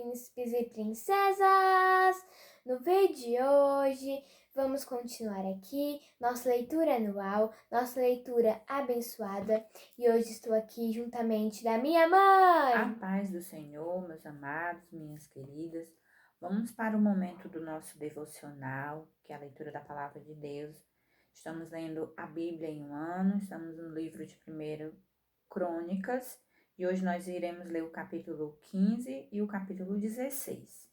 príncipes e princesas! No vídeo de hoje, vamos continuar aqui nossa leitura anual, nossa leitura abençoada. E hoje estou aqui juntamente da minha mãe! A paz do Senhor, meus amados, minhas queridas. Vamos para o momento do nosso devocional, que é a leitura da Palavra de Deus. Estamos lendo a Bíblia em um ano, estamos no livro de 1 Crônicas, e hoje nós iremos ler o capítulo 15 e o capítulo 16.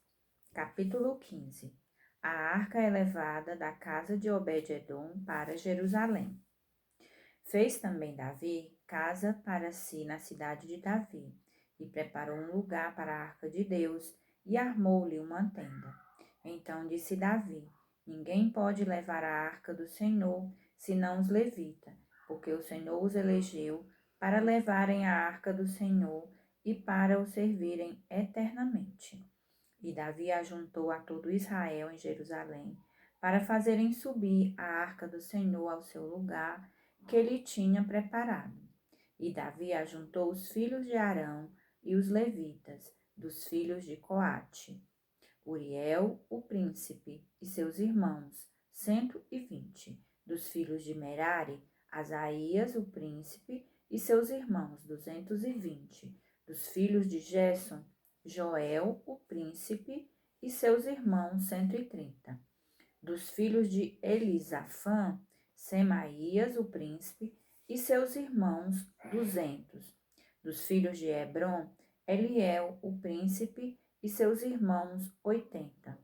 Capítulo 15. A arca é levada da casa de Obed-edom para Jerusalém. Fez também Davi casa para si na cidade de Davi, e preparou um lugar para a arca de Deus, e armou-lhe uma tenda. Então disse Davi: Ninguém pode levar a arca do Senhor, senão os levitas, porque o Senhor os elegeu para levarem a arca do Senhor e para o servirem eternamente. E Davi ajuntou a todo Israel em Jerusalém, para fazerem subir a arca do Senhor ao seu lugar, que ele tinha preparado. E Davi ajuntou os filhos de Arão e os levitas, dos filhos de Coate, Uriel, o príncipe, e seus irmãos, 120, dos filhos de Merari, Asaías, o príncipe, e seus irmãos, 220, dos filhos de Gerson, Joel, o príncipe, e seus irmãos, 130, dos filhos de Elisafã, Semaías, o príncipe, e seus irmãos, 200. Dos filhos de Hebron, Eliel, o príncipe, e seus irmãos, 80.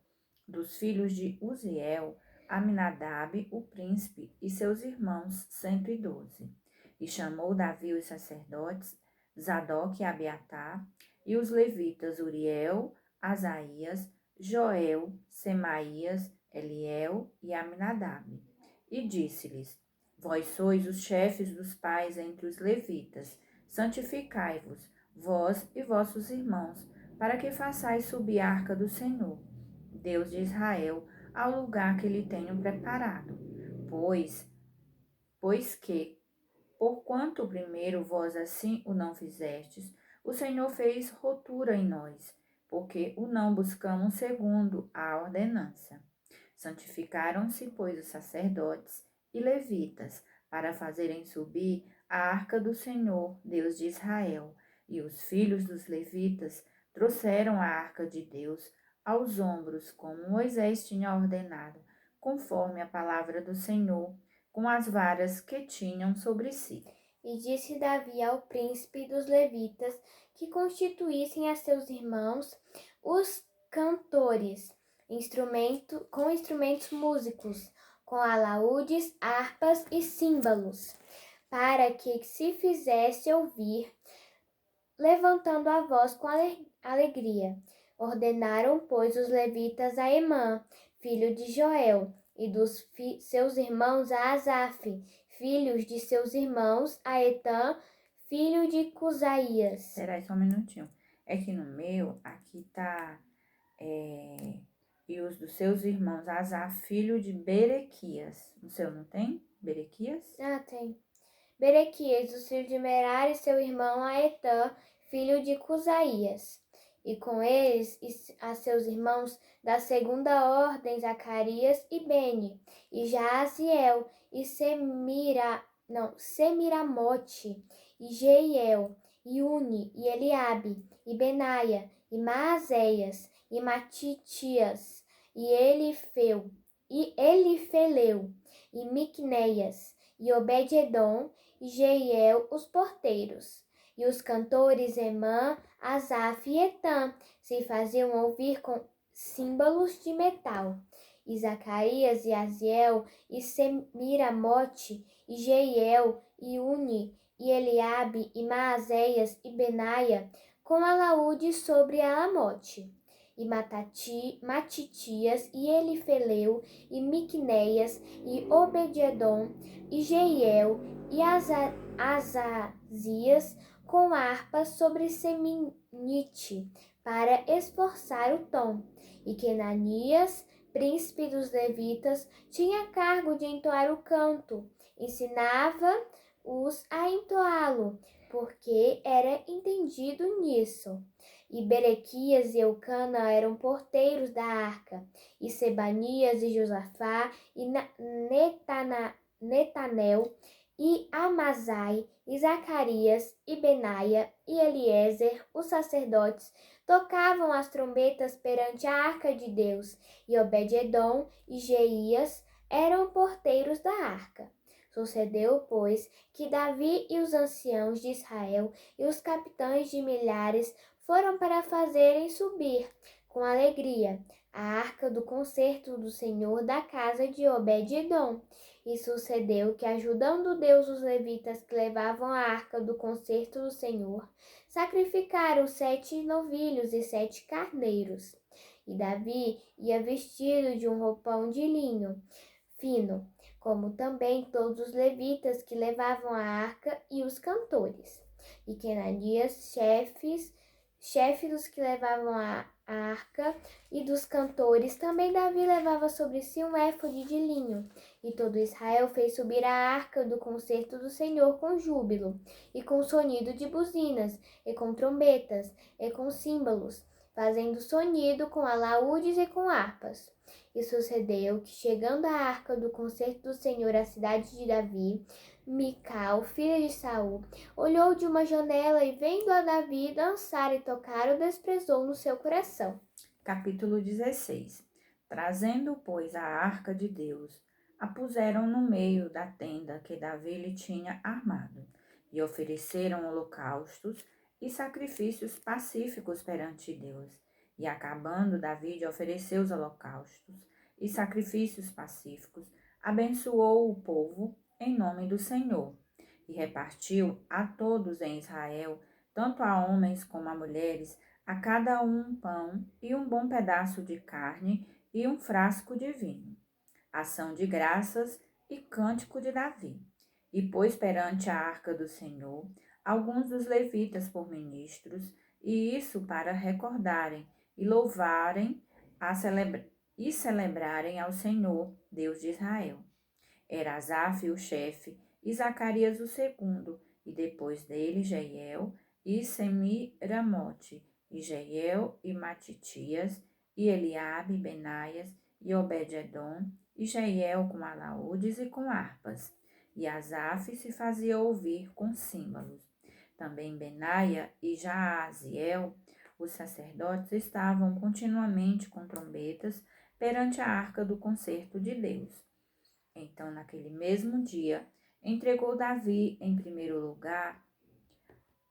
Dos filhos de Uziel, Aminadab, o príncipe, e seus irmãos, 112. E chamou Davi os sacerdotes, Zadok e Abiatar, e os levitas Uriel, Asaías, Joel, Semaías, Eliel e Aminadab. E disse-lhes: Vós sois os chefes dos pais entre os levitas, santificai-vos, vós e vossos irmãos, para que façais subir a arca do Senhor, Deus de Israel, ao lugar que lhe tenho preparado. Pois que, porquanto primeiro vós assim o não fizestes, o Senhor fez rotura em nós, porque o não buscamos segundo a ordenança. Santificaram-se, pois, os sacerdotes e levitas, para fazerem subir a arca do Senhor, Deus de Israel, e os filhos dos levitas trouxeram a arca de Deus aos ombros, como Moisés tinha ordenado, conforme a palavra do Senhor, com as varas que tinham sobre si. E disse Davi ao príncipe dos levitas que constituíssem a seus irmãos os cantores, com instrumentos músicos, com alaúdes, harpas e símbolos, para que se fizesse ouvir, levantando a voz com alegria. Ordenaram, pois, os levitas a Emã, filho de Joel, e dos seus irmãos a Asaf, filhos de seus irmãos a Etã, filho de Cusaías. Espera aí só um minutinho. É que no meu, aqui tá... e os dos seus irmãos, Asaf, filho de Berequias. No seu não tem? Berequias? Ah, tem. Berequias, o filho de Merari, seu irmão a Etã, filho de Cusaías. E com eles a seus irmãos da segunda ordem, Zacarias e Beni, e Jaziel, e Semiramote, e Jeiel, e Uni, e Eliabe, e Benaia, e Maazéias, e Matitias, e Elifeleu, e Miquneias, e Obed-edom, e Jeiel, os porteiros. E os cantores Emã, Asaf e Etã se faziam ouvir com símbolos de metal. E Zacarias e Aziel, e Semiramote, e Jeiel, e Uni, e Eliabe, e Maazéias, e Benaia, com alaúde sobre Alamote. E Matitias, e Elifeleu, e Miquneias, e Obed-edom, e Jeiel, e Azazias, com harpa sobre seminite, para esforçar o tom. E Quenanias, príncipe dos levitas, tinha cargo de entoar o canto, ensinava-os a entoá-lo, porque era entendido nisso. E Berequias e Eucana eram porteiros da arca, e Sebanias e Josafá, e Netanel, e Amazai, e Zacarias, e Benaia, e Eliezer, os sacerdotes, tocavam as trombetas perante a arca de Deus, e Obed-edom e Jeías eram porteiros da arca. Sucedeu, pois, que Davi e os anciãos de Israel e os capitães de milhares foram para fazerem subir, com alegria, a arca do concerto do Senhor da casa de Obed-edom. E sucedeu que, ajudando Deus os levitas que levavam a arca do concerto do Senhor, sacrificaram 7 novilhos e 7 carneiros. E Davi ia vestido de um roupão de linho fino, como também todos os levitas que levavam a arca e os cantores. E Quenanias, chefe dos que levavam a arca e dos cantores, também Davi levava sobre si um éfode de linho. E todo Israel fez subir a arca do concerto do Senhor com júbilo, e com sonido de buzinas, e com trombetas, e com símbolos, fazendo sonido com alaúdes e com harpas. E sucedeu que, chegando a arca do concerto do Senhor à cidade de Davi, Mical, filha de Saul, olhou de uma janela e, vendo a Davi dançar e tocar, o desprezou no seu coração. Capítulo 16. Trazendo, pois, a arca de Deus, a puseram no meio da tenda que Davi lhe tinha armado, e ofereceram holocaustos e sacrifícios pacíficos perante Deus. E acabando Davi de oferecer os holocaustos e sacrifícios pacíficos, abençoou o povo em nome do Senhor, e repartiu a todos em Israel, tanto a homens como a mulheres, a cada um pão e um bom pedaço de carne e um frasco de vinho. Ação de graças e cântico de Davi. E pôs perante a arca do Senhor alguns dos levitas por ministros, e isso para recordarem e louvarem e celebrarem ao Senhor, Deus de Israel. Era Asaf o chefe, e Zacarias o segundo, e depois dele Jeiel e Semiramote, e Jeiel e Matitias, e Eliabe, Benaias, e Obed-edom, e Jeiel com alaúdes e com harpas. E Asaf se fazia ouvir com símbolos. Também Benaia e Jaaziel, os sacerdotes, estavam continuamente com trombetas perante a arca do concerto de Deus. Então, naquele mesmo dia, entregou Davi, em primeiro lugar,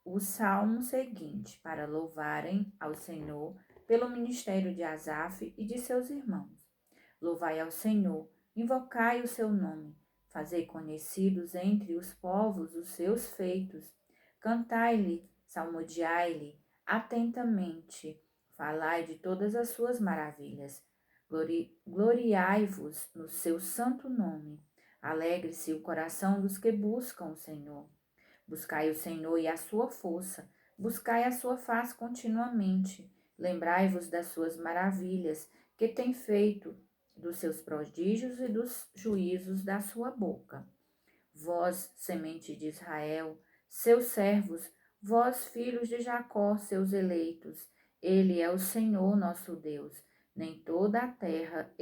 o salmo seguinte, para louvarem ao Senhor pelo ministério de Asaf e de seus irmãos. Louvai ao Senhor, invocai o seu nome, fazei conhecidos entre os povos os seus feitos, cantai-lhe, salmodiai-lhe atentamente, falai de todas as suas maravilhas. Gloriai-vos no seu santo nome. Alegre-se o coração dos que buscam o Senhor. Buscai o Senhor e a sua força, buscai a sua face continuamente. Lembrai-vos das suas maravilhas, que tem feito, dos seus prodígios e dos juízos da sua boca. Vós, semente de Israel, seus servos, vós, filhos de Jacó, seus eleitos, ele é o Senhor nosso Deus. Em toda a terra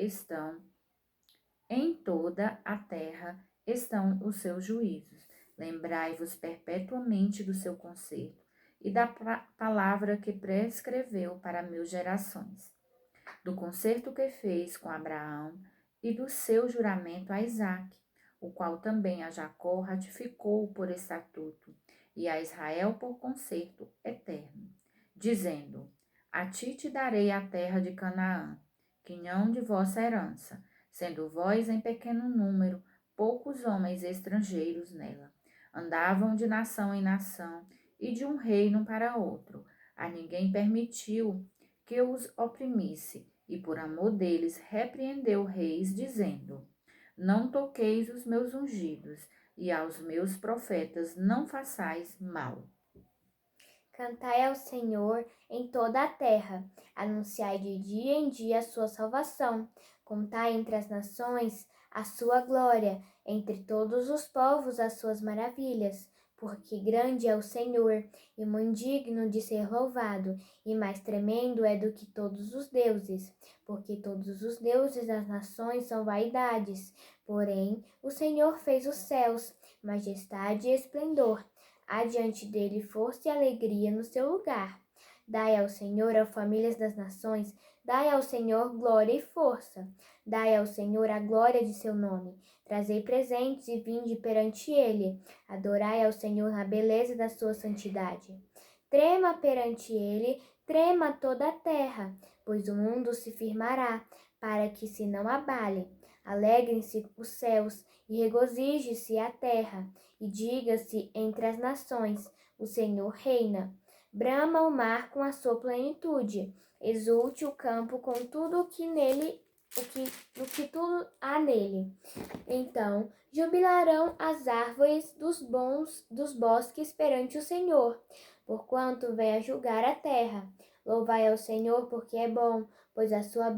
estão os seus juízos. Lembrai-vos perpetuamente do seu concerto e da palavra que prescreveu para mil gerações, do concerto que fez com Abraão e do seu juramento a Isaque, o qual também a Jacó ratificou por estatuto e a Israel por concerto eterno, dizendo: a ti te darei a terra de Canaã, quinhão de vossa herança, sendo vós em pequeno número, poucos homens estrangeiros nela. Andavam de nação em nação e de um reino para outro. A ninguém permitiu que os oprimisse, e por amor deles repreendeu reis, dizendo: não toqueis os meus ungidos, e aos meus profetas não façais mal. Cantai ao Senhor em toda a terra, anunciai de dia em dia a sua salvação, contai entre as nações a sua glória, entre todos os povos as suas maravilhas, porque grande é o Senhor, e muito digno de ser louvado, e mais tremendo é do que todos os deuses, porque todos os deuses das nações são vaidades, porém o Senhor fez os céus, majestade e esplendor. Adiante dele força e alegria no seu lugar. Dai ao Senhor, ó famílias das nações, dai ao Senhor glória e força. Dai ao Senhor a glória de seu nome. Trazei presentes e vinde perante ele. Adorai ao Senhor na beleza da sua santidade. Trema perante ele, trema toda a terra, pois o mundo se firmará, para que se não abale. Alegrem-se os céus e regozije-se a terra, e diga-se entre as nações: o Senhor reina. Brama o mar com a sua plenitude, exulte o campo com tudo o que nele, o que tudo há nele. Então jubilarão as árvores dos bosques perante o Senhor, porquanto vem a julgar a terra. Louvai ao Senhor, porque é bom, pois a sua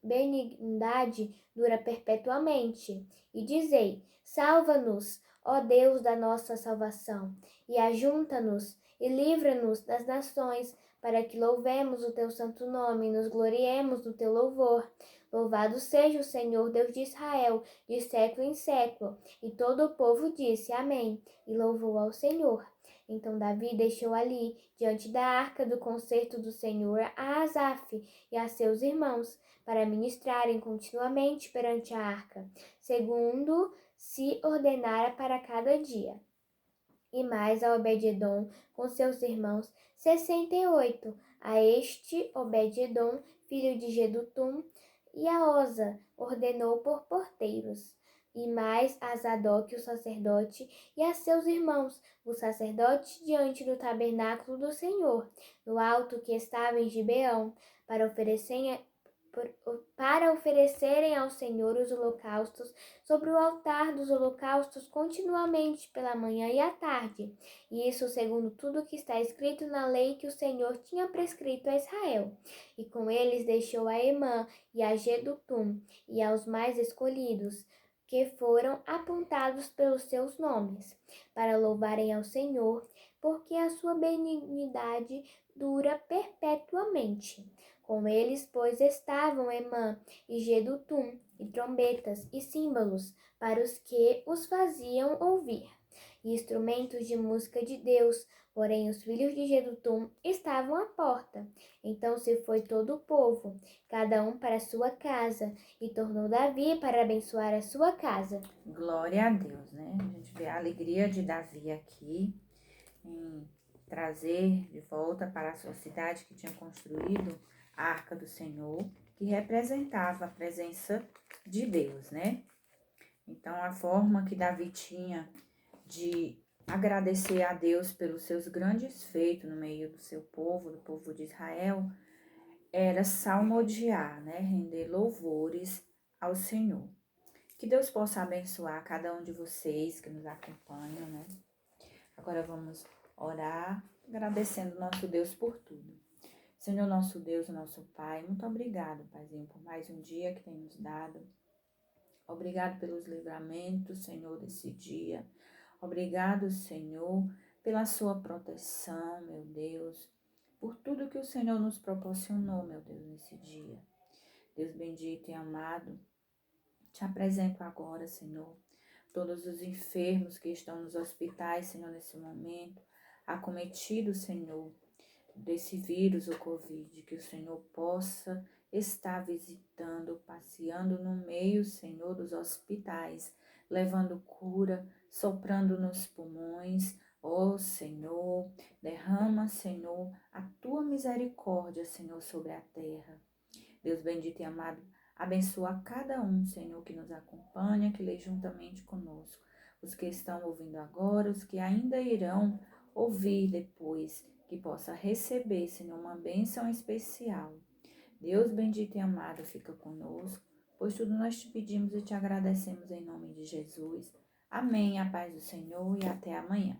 benignidade dura perpetuamente. E dizei: salva-nos, ó Deus da nossa salvação, e ajunta-nos, e livra-nos das nações, para que louvemos o teu santo nome e nos gloriemos no teu louvor. Louvado seja o Senhor, Deus de Israel, de século em século. E todo o povo disse amém, e louvou ao Senhor. Então Davi deixou ali, diante da arca do concerto do Senhor, a Asaf e a seus irmãos, para ministrarem continuamente perante a arca, segundo se ordenara para cada dia. E mais a Obed-edom com seus irmãos, 68. A este Obed-edom, filho de Jedutum, e a Osa ordenou por porteiros. E mais a Zadok, o sacerdote, e a seus irmãos, os sacerdotes, diante do tabernáculo do Senhor, no alto que estava em Gibeão, para oferecerem ao Senhor os holocaustos sobre o altar dos holocaustos continuamente pela manhã e à tarde, e isso segundo tudo que está escrito na lei que o Senhor tinha prescrito a Israel. E com eles deixou a Emã e a Jedutum e aos mais escolhidos, que foram apontados pelos seus nomes, para louvarem ao Senhor, porque a sua benignidade dura perpetuamente. Com eles, pois, estavam Emã e Jedutum, e trombetas e símbolos, para os que os faziam ouvir, e instrumentos de música de Deus. Porém, os filhos de Jedutum estavam à porta. Então se foi todo o povo, cada um para a sua casa, e tornou Davi para abençoar a sua casa. Glória a Deus, né? A gente vê a alegria de Davi aqui em trazer de volta para a sua cidade que tinha construído a Arca do Senhor, que representava a presença de Deus, né? Então, a forma que Davi tinha de agradecer a Deus pelos seus grandes feitos no meio do seu povo, do povo de Israel, era salmodiar, né? Render louvores ao Senhor. Que Deus possa abençoar cada um de vocês que nos acompanham, né? Agora vamos orar, agradecendo nosso Deus por tudo. Senhor, nosso Deus, nosso Pai, muito obrigado, Paizinho, por mais um dia que tem nos dado. Obrigado pelos livramentos, Senhor, desse dia. Obrigado, Senhor, pela sua proteção, meu Deus, por tudo que o Senhor nos proporcionou, meu Deus, nesse dia. Deus bendito e amado, te apresento agora, Senhor, todos os enfermos que estão nos hospitais, Senhor, nesse momento, acometidos, Senhor, desse vírus, o Covid, que o Senhor possa estar visitando, passeando no meio, Senhor, dos hospitais, levando cura, soprando nos pulmões. Ó Senhor, derrama, Senhor, a tua misericórdia, Senhor, sobre a terra. Deus bendito e amado, abençoa cada um, Senhor, que nos acompanha, que lê juntamente conosco. Os que estão ouvindo agora, os que ainda irão ouvir depois, que possa receber, Senhor, uma bênção especial. Deus bendito e amado, fica conosco, pois tudo nós te pedimos e te agradecemos em nome de Jesus. Amém. A paz do Senhor e até amanhã.